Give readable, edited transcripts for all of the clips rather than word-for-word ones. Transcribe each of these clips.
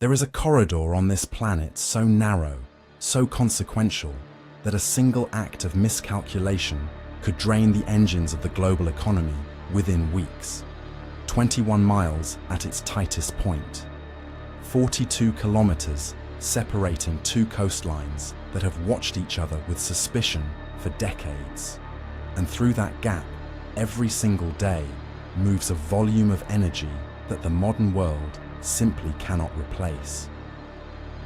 There is a corridor on this planet so narrow, so consequential, that a single act of miscalculation could drain the engines of the global economy within weeks. 21 miles at its tightest point. 42 kilometers separating two coastlines that have watched each other with suspicion for decades. And through that gap, every single day moves a volume of energy that the modern world simply cannot replace.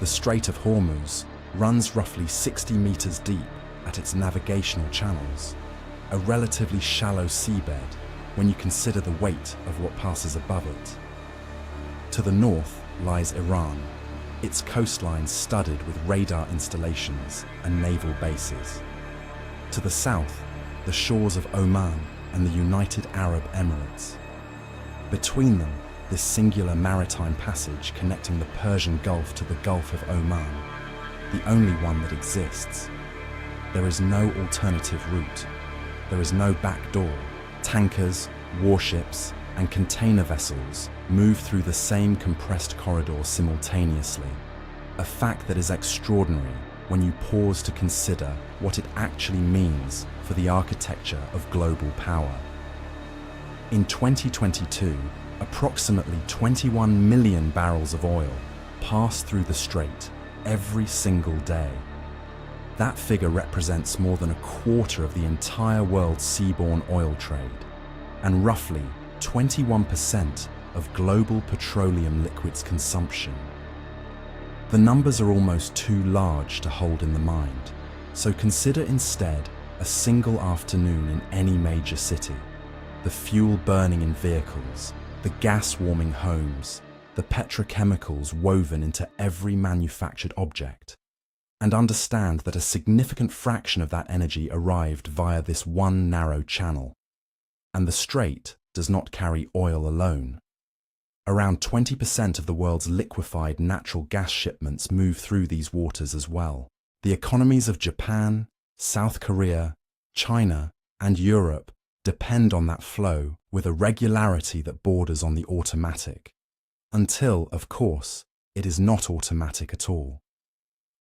The Strait of Hormuz runs roughly 60 meters deep at its navigational channels, a relatively shallow seabed when you consider the weight of what passes above it. To the north lies Iran, its coastline studded with radar installations and naval bases. To the south, the shores of Oman and the United Arab Emirates. Between them, this singular maritime passage connecting the Persian Gulf to the Gulf of Oman, the only one that exists. There is no alternative route. There is no back door. Tankers, warships, and container vessels move through the same compressed corridor simultaneously, a fact that is extraordinary when you pause to consider what it actually means for the architecture of global power. In 2022, approximately 21 million barrels of oil pass through the strait every single day. That figure represents more than a quarter of the entire world's seaborne oil trade, and roughly 21% of global petroleum liquids consumption. The numbers are almost too large to hold in the mind, so consider instead a single afternoon in any major city, the fuel burning in vehicles, the gas warming homes, the petrochemicals woven into every manufactured object, and understand that a significant fraction of that energy arrived via this one narrow channel. And the strait does not carry oil alone. Around 20% of the world's liquefied natural gas shipments move through these waters as well. The economies of Japan, South Korea, China, and Europe depend on that flow with a regularity that borders on the automatic. Until, of course, it is not automatic at all.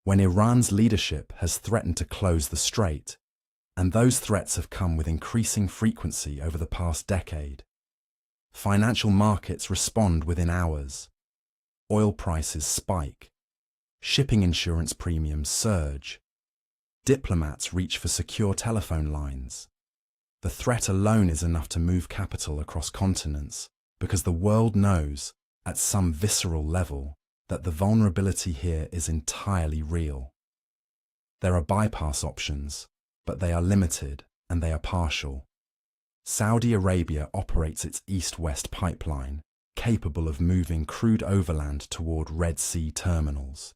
When Iran's leadership has threatened to close the strait, and those threats have come with increasing frequency over the past decade, financial markets respond within hours. Oil prices spike. Shipping insurance premiums surge. Diplomats reach for secure telephone lines. The threat alone is enough to move capital across continents because the world knows, at some visceral level, that the vulnerability here is entirely real. There are bypass options, but they are limited and they are partial. Saudi Arabia operates its east-west pipeline, capable of moving crude overland toward Red Sea terminals.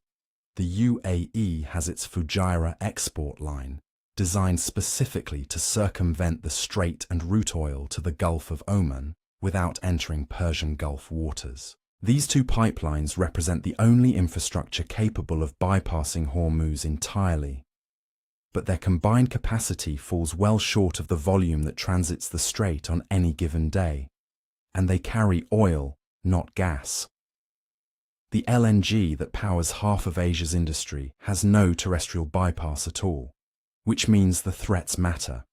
The UAE has its Fujairah export line, designed specifically to circumvent the strait and route oil to the Gulf of Oman without entering Persian Gulf waters. These two pipelines represent the only infrastructure capable of bypassing Hormuz entirely. But their combined capacity falls well short of the volume that transits the strait on any given day, and they carry oil, not gas. The LNG that powers half of Asia's industry has no terrestrial bypass at all, which means the threats matter,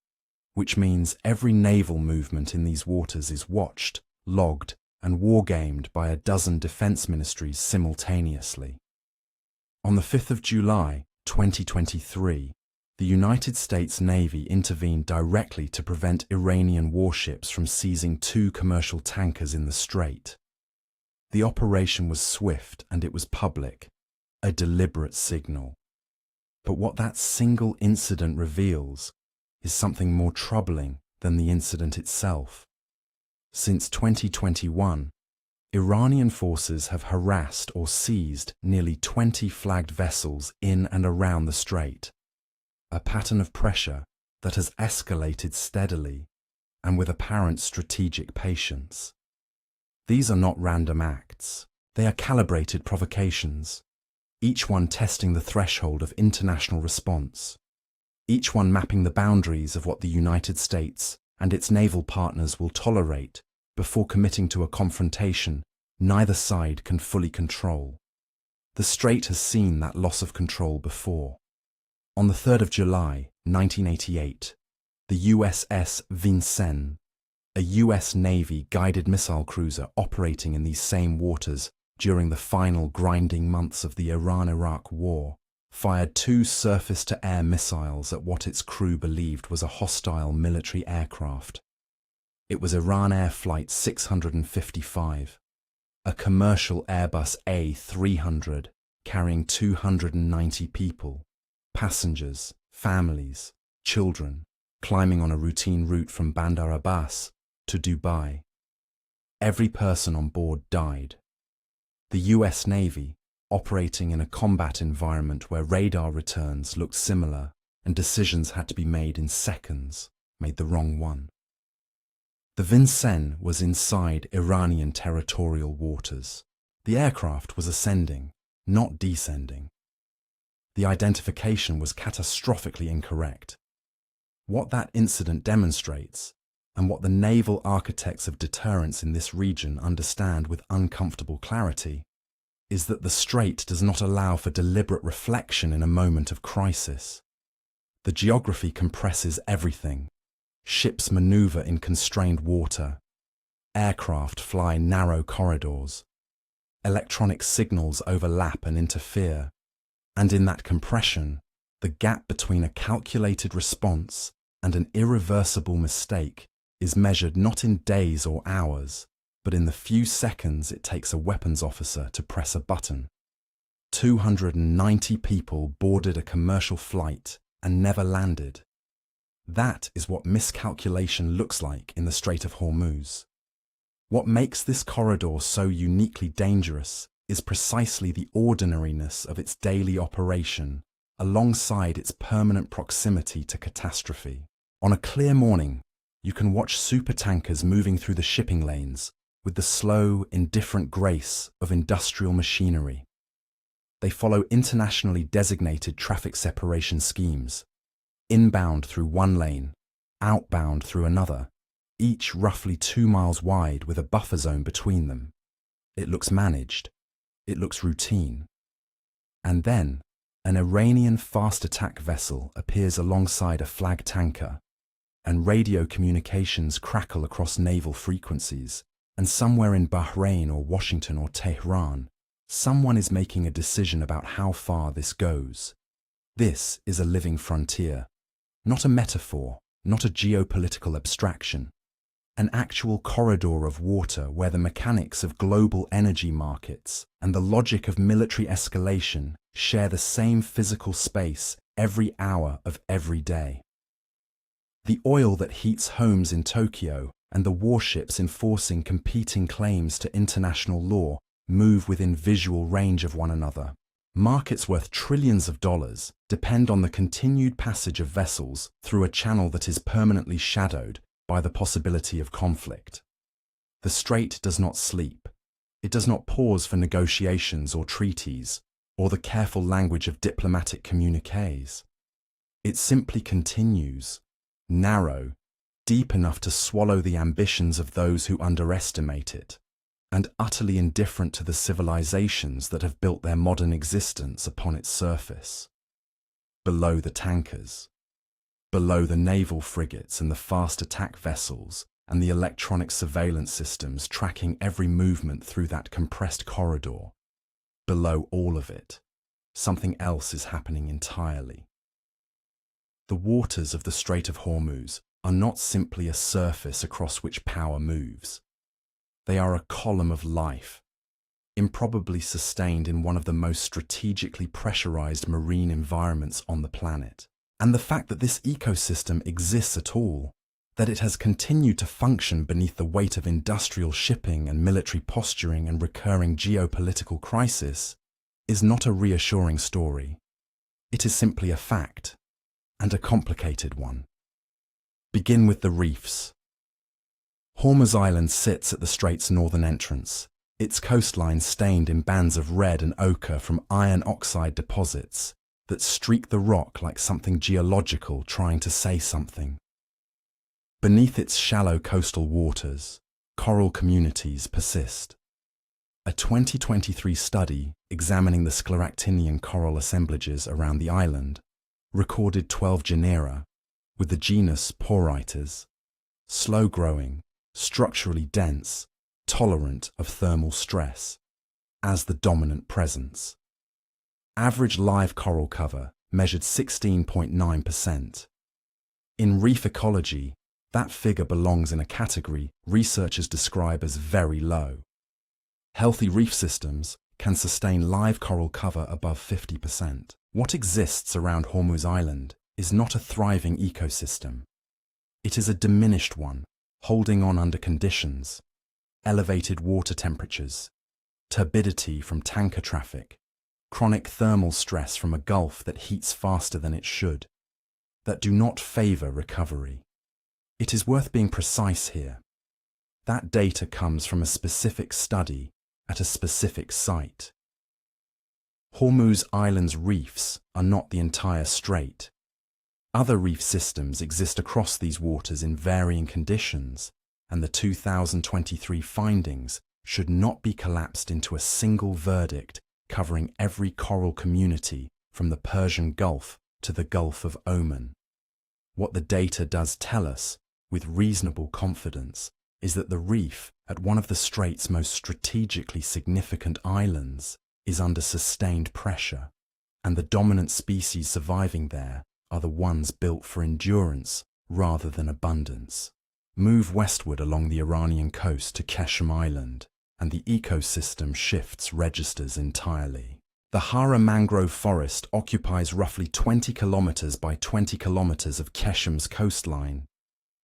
which means every naval movement in these waters is watched, logged, and wargamed by a dozen defense ministries simultaneously. On the 5th of July, 2023, the United States Navy intervened directly to prevent Iranian warships from seizing two commercial tankers in the strait. The operation was swift and it was public, a deliberate signal. But what that single incident reveals is something more troubling than the incident itself. Since 2021, Iranian forces have harassed or seized nearly 20 flagged vessels in and around the strait, a pattern of pressure that has escalated steadily and with apparent strategic patience. These are not random acts. They are calibrated provocations, each one testing the threshold of international response, each one mapping the boundaries of what the United States and its naval partners will tolerate before committing to a confrontation neither side can fully control. The strait has seen that loss of control before. On the 3rd of July, 1988, the USS Vincennes, a US Navy guided missile cruiser operating in these same waters during the final grinding months of the Iran-Iraq War, fired 2 surface-to-air missiles at what its crew believed was a hostile military aircraft. It was Iran Air Flight 655, a commercial Airbus A300 carrying 290 people, passengers, families, children, climbing on a routine route from Bandar Abbas to Dubai. Every person on board died. The US Navy, operating in a combat environment where radar returns looked similar and decisions had to be made in seconds, made the wrong one. The Vincennes was inside Iranian territorial waters. The aircraft was ascending, not descending. The identification was catastrophically incorrect. What that incident demonstrates, and what the naval architects of deterrence in this region understand with uncomfortable clarity, is that the strait does not allow for deliberate reflection in a moment of crisis. The geography compresses everything. Ships maneuver in constrained water. Aircraft fly narrow corridors. Electronic signals overlap and interfere. And in that compression, the gap between a calculated response and an irreversible mistake is measured not in days or hours, but in the few seconds it takes a weapons officer to press a button. 290 people boarded a commercial flight and never landed. That is what miscalculation looks like in the Strait of Hormuz. What makes this corridor so uniquely dangerous is precisely the ordinariness of its daily operation, alongside its permanent proximity to catastrophe. On a clear morning, you can watch supertankers moving through the shipping lanes with the slow, indifferent grace of industrial machinery. They follow internationally designated traffic separation schemes, inbound through one lane, outbound through another, each roughly 2 miles wide with a buffer zone between them. It looks managed. It looks routine. And then, an Iranian fast attack vessel appears alongside a flag tanker, and radio communications crackle across naval frequencies, and somewhere in Bahrain or Washington or Tehran, someone is making a decision about how far this goes. This is a living frontier, not a metaphor, not a geopolitical abstraction, an actual corridor of water where the mechanics of global energy markets and the logic of military escalation share the same physical space every hour of every day. The oil that heats homes in Tokyo and the warships enforcing competing claims to international law move within visual range of one another. Markets worth trillions of dollars depend on the continued passage of vessels through a channel that is permanently shadowed by the possibility of conflict. The strait does not sleep. It does not pause for negotiations or treaties, or the careful language of diplomatic communiques. It simply continues, narrow, deep enough to swallow the ambitions of those who underestimate it, and utterly indifferent to the civilizations that have built their modern existence upon its surface. Below the tankers, below the naval frigates and the fast attack vessels and the electronic surveillance systems tracking every movement through that compressed corridor, below all of it, something else is happening entirely. The waters of the Strait of Hormuz are not simply a surface across which power moves. They are a column of life, improbably sustained in one of the most strategically pressurized marine environments on the planet. And the fact that this ecosystem exists at all, that it has continued to function beneath the weight of industrial shipping and military posturing and recurring geopolitical crisis, is not a reassuring story. It is simply a fact, and a complicated one. Begin with the reefs. Qeshm Island sits at the strait's northern entrance, its coastline stained in bands of red and ochre from iron oxide deposits that streak the rock like something geological trying to say something. Beneath its shallow coastal waters, coral communities persist. A 2023 study examining the scleractinian coral assemblages around the island recorded 12 genera, with the genus Porrites, slow-growing, structurally dense, tolerant of thermal stress, as the dominant presence. Average live coral cover measured 16.9%. In reef ecology, that figure belongs in a category researchers describe as very low. Healthy reef systems can sustain live coral cover above 50%. What exists around Hormuz Island is not a thriving ecosystem. It is a diminished one, holding on under conditions: elevated water temperatures, turbidity from tanker traffic, chronic thermal stress from a gulf that heats faster than it should, that do not favor recovery. It is worth being precise here. That data comes from a specific study at a specific site. Hormuz Island's reefs are not the entire strait. Other reef systems exist across these waters in varying conditions, and the 2023 findings should not be collapsed into a single verdict covering every coral community from the Persian Gulf to the Gulf of Oman. What the data does tell us, with reasonable confidence, is that the reef at one of the strait's most strategically significant islands is under sustained pressure, and the dominant species surviving there are the ones built for endurance rather than abundance. Move westward along the Iranian coast to Qeshm Island, and the ecosystem shifts registers entirely. The Hara mangrove forest occupies roughly 20 kilometers by 20 kilometers of Qeshm's coastline,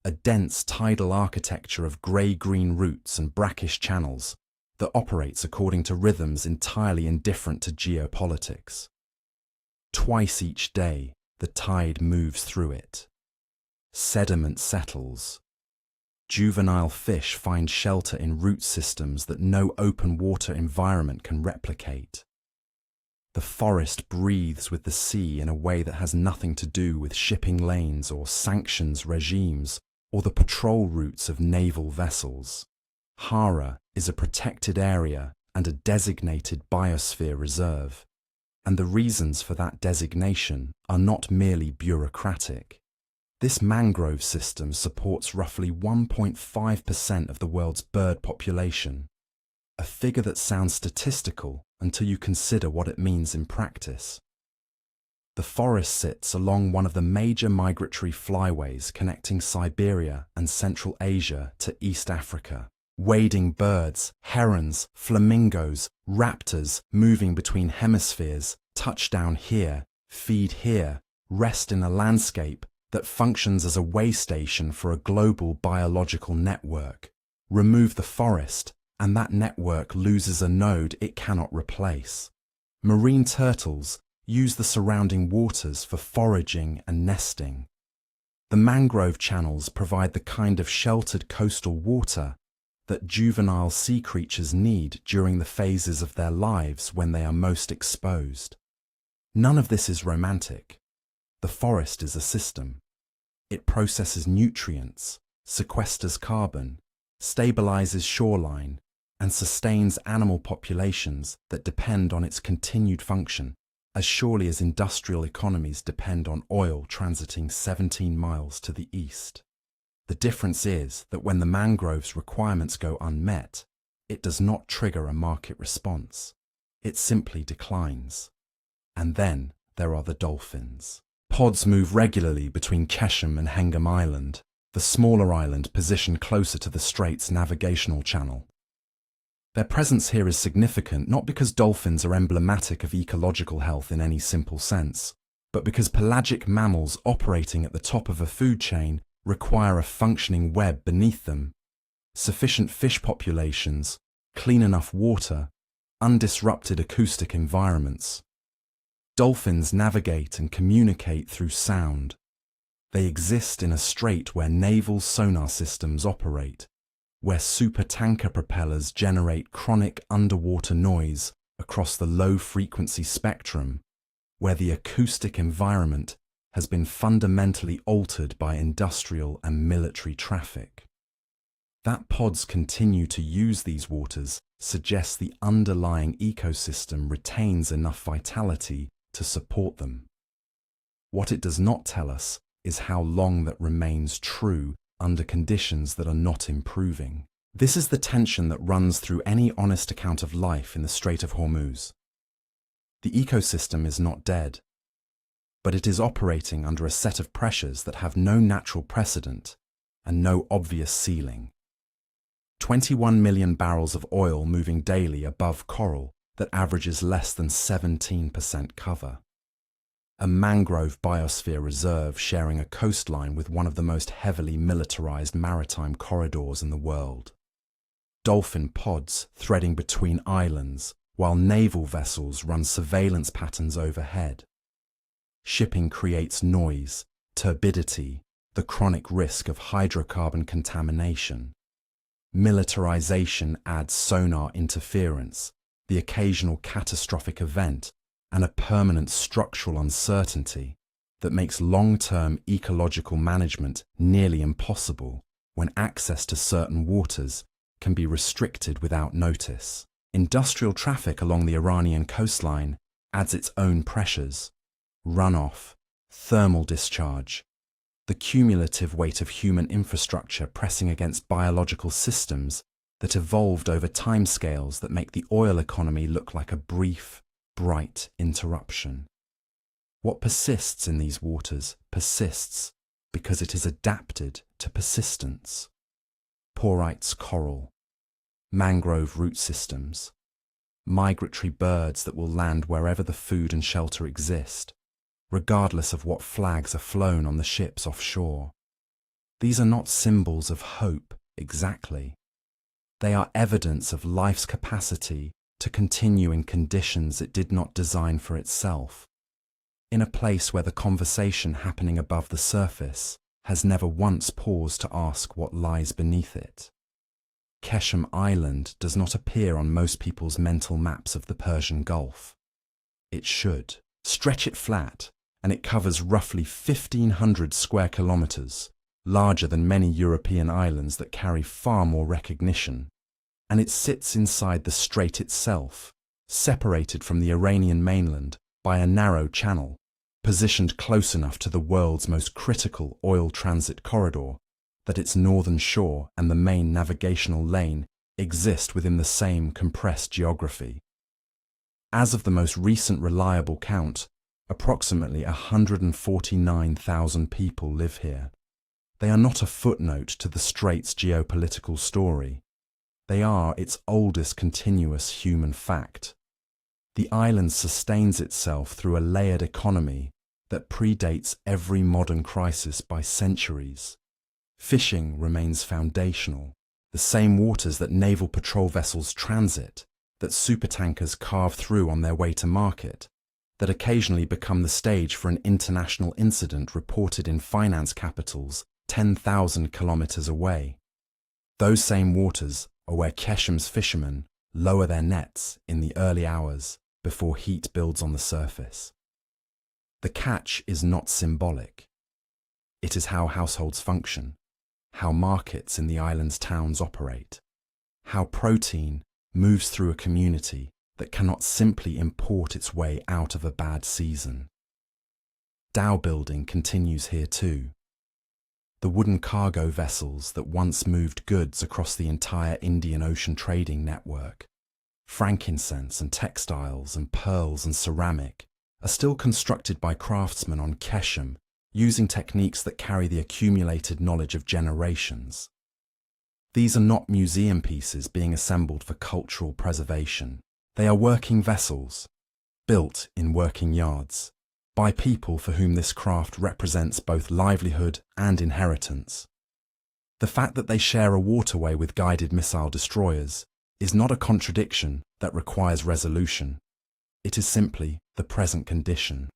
a dense tidal architecture of grey-green roots and brackish channels that operates according to rhythms entirely indifferent to geopolitics. Twice each day, the tide moves through it. Sediment settles. Juvenile fish find shelter in root systems that no open water environment can replicate. The forest breathes with the sea in a way that has nothing to do with shipping lanes or sanctions regimes or the patrol routes of naval vessels. Hara is a protected area and a designated biosphere reserve, and the reasons for that designation are not merely bureaucratic. This mangrove system supports roughly 1.5% of the world's bird population, a figure that sounds statistical until you consider what it means in practice. The forest sits along one of the major migratory flyways connecting Siberia and Central Asia to East Africa. Wading birds, herons, flamingos, raptors moving between hemispheres touch down here, feed here, rest in a landscape that functions as a way station for a global biological network. Remove the forest, and that network loses a node it cannot replace. Marine turtles use the surrounding waters for foraging and nesting. The mangrove channels provide the kind of sheltered coastal water that juvenile sea creatures need during the phases of their lives when they are most exposed. None of this is romantic. The forest is a system. It processes nutrients, sequesters carbon, stabilizes shoreline, and sustains animal populations that depend on its continued function, as surely as industrial economies depend on oil transiting 17 miles to the east. The difference is that when the mangrove's requirements go unmet, it does not trigger a market response. It simply declines. And then there are the dolphins. Pods move regularly between Qeshm and Qeshm Island, the smaller island positioned closer to the strait's navigational channel. Their presence here is significant not because dolphins are emblematic of ecological health in any simple sense, but because pelagic mammals operating at the top of a food chain require a functioning web beneath them, sufficient fish populations, clean enough water, undisrupted acoustic environments. Dolphins navigate and communicate through sound. They exist in a strait where naval sonar systems operate, where supertanker propellers generate chronic underwater noise across the low-frequency spectrum, where the acoustic environment has been fundamentally altered by industrial and military traffic. That pods continue to use these waters suggests the underlying ecosystem retains enough vitality to support them. What it does not tell us is how long that remains true under conditions that are not improving. This is the tension that runs through any honest account of life in the Strait of Hormuz. The ecosystem is not dead, but it is operating under a set of pressures that have no natural precedent and no obvious ceiling. 21 million barrels of oil moving daily above coral that averages less than 17% cover. A mangrove biosphere reserve sharing a coastline with one of the most heavily militarized maritime corridors in the world. Dolphin pods threading between islands while naval vessels run surveillance patterns overhead. Shipping creates noise, turbidity, the chronic risk of hydrocarbon contamination. Militarization adds sonar interference, the occasional catastrophic event, and a permanent structural uncertainty that makes long-term ecological management nearly impossible when access to certain waters can be restricted without notice. Industrial traffic along the Iranian coastline adds its own pressures: runoff, thermal discharge, the cumulative weight of human infrastructure pressing against biological systems that evolved over timescales that make the oil economy look like a brief, bright interruption. What persists in these waters persists because it is adapted to persistence. Porites coral, mangrove root systems, migratory birds that will land wherever the food and shelter exist, regardless of what flags are flown on the ships offshore. These are not symbols of hope, exactly. They are evidence of life's capacity to continue in conditions it did not design for itself, in a place where the conversation happening above the surface has never once paused to ask what lies beneath it. Qeshm Island does not appear on most people's mental maps of the Persian Gulf. It should. Stretch it flat, and it covers roughly 1,500 square kilometers, larger than many European islands that carry far more recognition. And it sits inside the strait itself, separated from the Iranian mainland by a narrow channel, positioned close enough to the world's most critical oil transit corridor that its northern shore and the main navigational lane exist within the same compressed geography. As of the most recent reliable count, approximately 149,000 people live here. They are not a footnote to the strait's geopolitical story. They are its oldest continuous human fact. The island sustains itself through a layered economy that predates every modern crisis by centuries. Fishing remains foundational, the same waters that naval patrol vessels transit, that supertankers carve through on their way to market, that occasionally become the stage for an international incident reported in finance capitals 10,000 kilometers away. Those same waters are where Qeshm's fishermen lower their nets in the early hours before heat builds on the surface. The catch is not symbolic. It is how households function, how markets in the island's towns operate, how protein moves through a community that cannot simply import its way out of a bad season. Dhow building continues here too. The wooden cargo vessels that once moved goods across the entire Indian Ocean trading network, frankincense and textiles and pearls and ceramic, are still constructed by craftsmen on Qeshm using techniques that carry the accumulated knowledge of generations. These are not museum pieces being assembled for cultural preservation. They are working vessels, built in working yards, by people for whom this craft represents both livelihood and inheritance. The fact that they share a waterway with guided missile destroyers is not a contradiction that requires resolution. It is simply the present condition.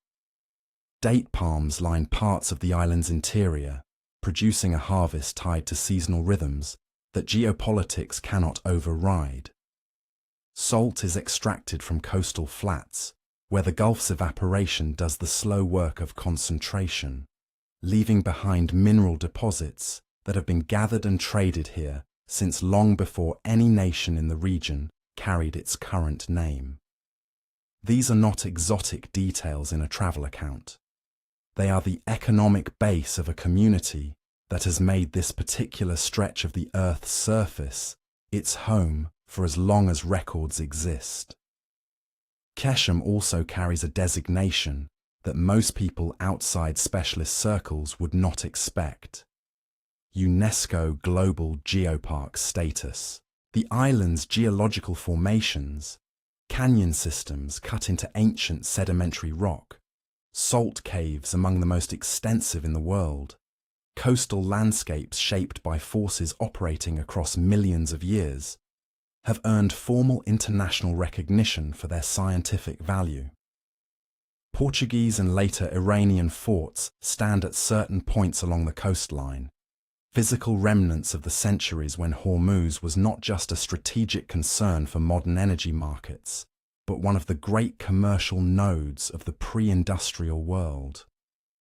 Date palms line parts of the island's interior, producing a harvest tied to seasonal rhythms that geopolitics cannot override. Salt is extracted from coastal flats, where the Gulf's evaporation does the slow work of concentration, leaving behind mineral deposits that have been gathered and traded here since long before any nation in the region carried its current name. These are not exotic details in a travel account. They are the economic base of a community that has made this particular stretch of the Earth's surface its home for as long as records exist. Qeshm also carries a designation that most people outside specialist circles would not expect: UNESCO Global Geopark status. The island's geological formations, canyon systems cut into ancient sedimentary rock, salt caves among the most extensive in the world, coastal landscapes shaped by forces operating across millions of years, have earned formal international recognition for their scientific value. Portuguese and later Iranian forts stand at certain points along the coastline, physical remnants of the centuries when Hormuz was not just a strategic concern for modern energy markets, but one of the great commercial nodes of the pre-industrial world,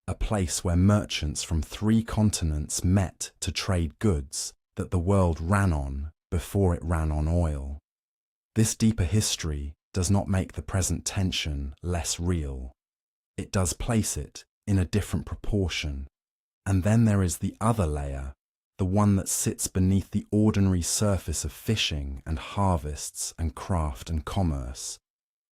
a place where merchants from 3 continents met to trade goods that the world ran on before it ran on oil. This deeper history does not make the present tension less real. It does place it in a different proportion. And then there is the other layer, the one that sits beneath the ordinary surface of fishing and harvests and craft and commerce,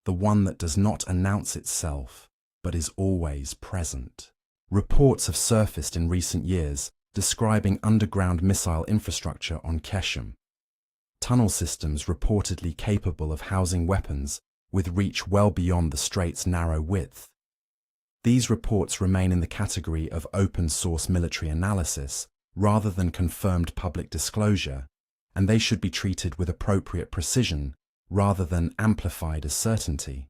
the one that does not announce itself but is always present. Reports have surfaced in recent years describing underground missile infrastructure on Qeshm, tunnel systems reportedly capable of housing weapons with reach well beyond the strait's narrow width. These reports remain in the category of open-source military analysis rather than confirmed public disclosure, and they should be treated with appropriate precision rather than amplified as certainty.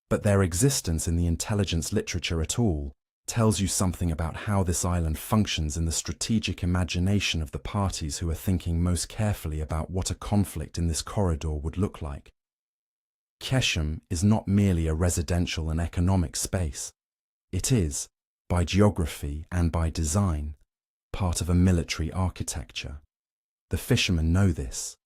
But their existence in the intelligence literature at all tells you something about how this island functions in the strategic imagination of the parties who are thinking most carefully about what a conflict in this corridor would look like. Qeshm is not merely a residential and economic space. It is, by geography and by design, part of a military architecture. The fishermen know this.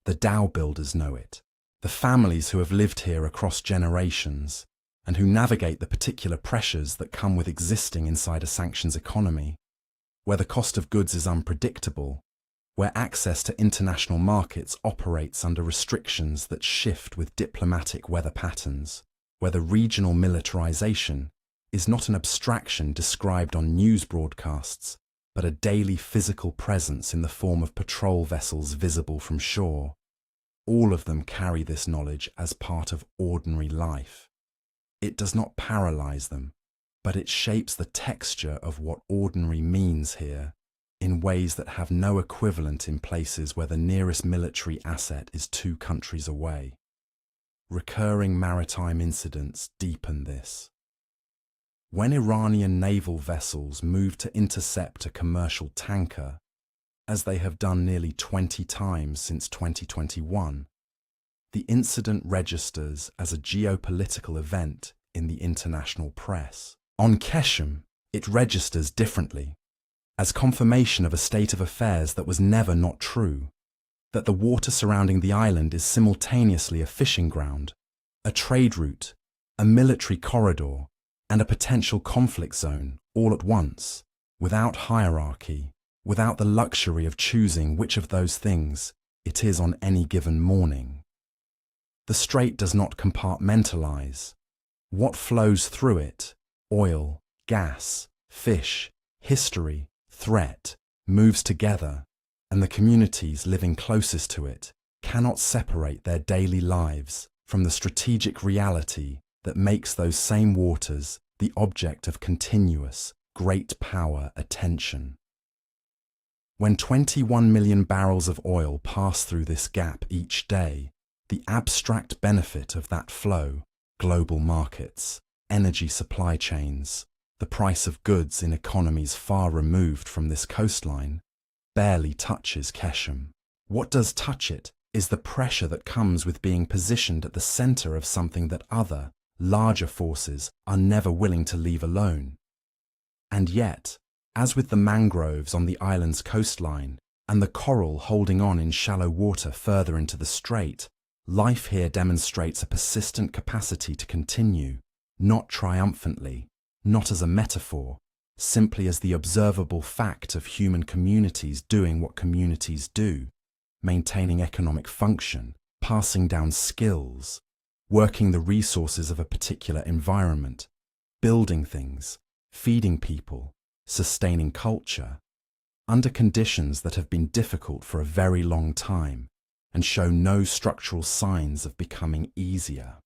The dhow builders know it. The families who have lived here across generations and who navigate the particular pressures that come with existing inside a sanctions economy, where the cost of goods is unpredictable, where access to international markets operates under restrictions that shift with diplomatic weather patterns, where the regional militarization is not an abstraction described on news broadcasts, but a daily physical presence in the form of patrol vessels visible from shore. All of them carry this knowledge as part of ordinary life. It does not paralyze them, but it shapes the texture of what ordinary means here in ways that have no equivalent in places where the nearest military asset is 2 countries away. Recurring maritime incidents deepen this. When Iranian naval vessels move to intercept a commercial tanker, as they have done nearly 20 times since 2021, the incident registers as a geopolitical event in the international press. On Qeshm, it registers differently, as confirmation of a state of affairs that was never not true, that the water surrounding the island is simultaneously a fishing ground, a trade route, a military corridor, and a potential conflict zone all at once, without hierarchy, without the luxury of choosing which of those things it is on any given morning. The strait does not compartmentalize. What flows through it, oil, gas, fish, history, threat, moves together, and the communities living closest to it cannot separate their daily lives from the strategic reality that makes those same waters the object of continuous, great power attention. When 21 million barrels of oil pass through this gap each day, the abstract benefit of that flow, global markets, energy supply chains, the price of goods in economies far removed from this coastline, barely touches Qeshm. What does touch it is the pressure that comes with being positioned at the center of something that other, larger forces are never willing to leave alone. And yet, as with the mangroves on the island's coastline and the coral holding on in shallow water further into the strait, life here demonstrates a persistent capacity to continue, not triumphantly, not as a metaphor, simply as the observable fact of human communities doing what communities do, maintaining economic function, passing down skills, working the resources of a particular environment, building things, feeding people, sustaining culture, under conditions that have been difficult for a very long time and show no structural signs of becoming easier.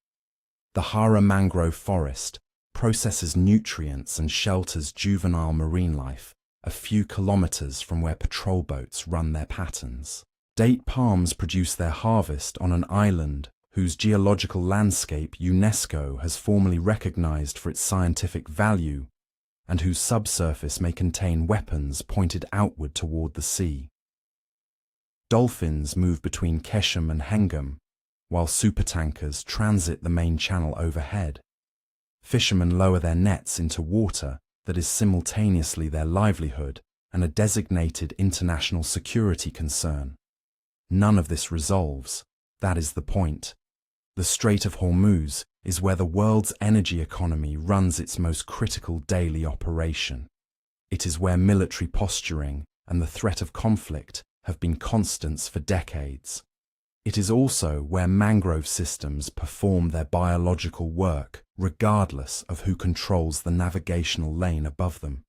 The Hara mangrove forest processes nutrients and shelters juvenile marine life a few kilometers from where patrol boats run their patterns. Date palms produce their harvest on an island whose geological landscape UNESCO has formally recognized for its scientific value and whose subsurface may contain weapons pointed outward toward the sea. Dolphins move between Qeshm and Hengam, while supertankers transit the main channel overhead. Fishermen lower their nets into water that is simultaneously their livelihood and a designated international security concern. None of this resolves. That is the point. The Strait of Hormuz is where the world's energy economy runs its most critical daily operation. It is where military posturing and the threat of conflict have been constants for decades. It is also where mangrove systems perform their biological work, regardless of who controls the navigational lane above them.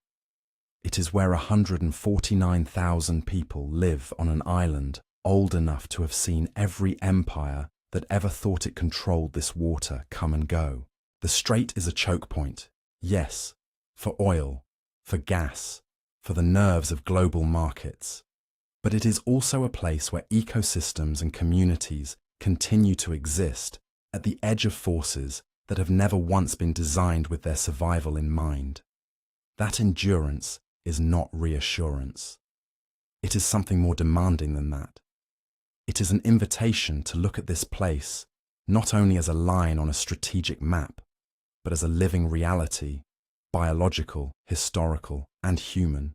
It is where 149,000 people live on an island old enough to have seen every empire that ever thought it controlled this water come and go. The strait is a choke point, yes, for oil, for gas, for the nerves of global markets. But it is also a place where ecosystems and communities continue to exist at the edge of forces that have never once been designed with their survival in mind. That endurance is not reassurance. It is something more demanding than that. It is an invitation to look at this place not only as a line on a strategic map, but as a living reality, biological, historical, and human,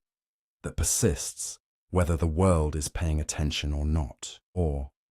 that persists whether the world is paying attention or not, or